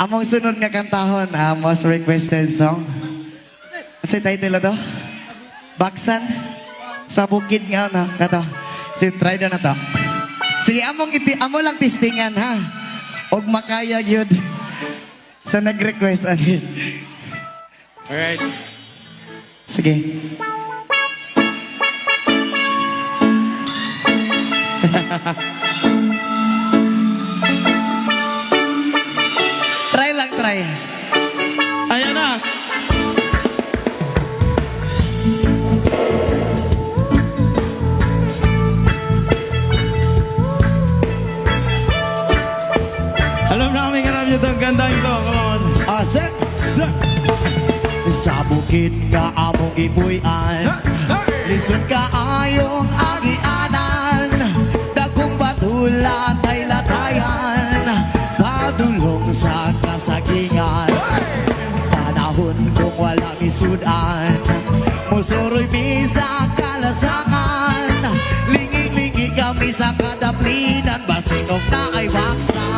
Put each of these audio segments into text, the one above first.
Among sunod nga kantahon, most requested song. Ano sa title na to? Baksan? Sa bukid nga na. Kato. Sige, try na to. Sige, amo lang testingan ha. Og makaya yun. Sa nag-request. Alright. Sige. Try lang, try. Ayan na. Alam nyo itong gandang ito. Come on. Sir. Sa bukid ka among ipuy-an, lisod ka ayong agianan, dagkong batulan ay latayan, padulong sa kasagingan. Panahon kung walang isudan, musuroy mi sa kalasangan, lingi-lingi kami sa kadaplinan, basingog na ay baksan.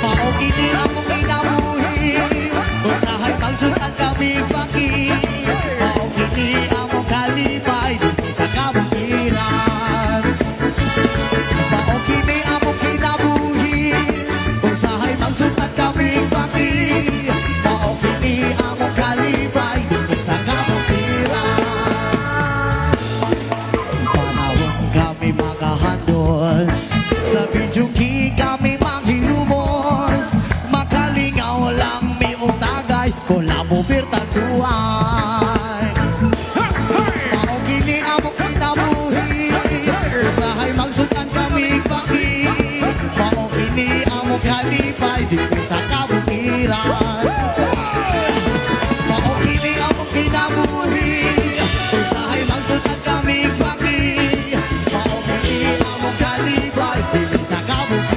Maong ini among inabuhi, usahay pagsutan kami fakir. Maong ini among kalipay, di sa kabukiran. Maong ini among kinabuhi, usahay pagsutan kami fakir. Maong ini among kalipay, di sa kabukiran. Panahon kami makahandos, sa bidyuki kami manghilumos, makalingaw lang mi utagay, kolabo birtaduan. Maong gini among kinabuhi, usahay magsutan kami baki. Maong gini among kalipay, di sa kabukiran. Maong gini among kinabuhi, usahay magsutan kami baki. Maong gini among kalipay, di sa kabukiran.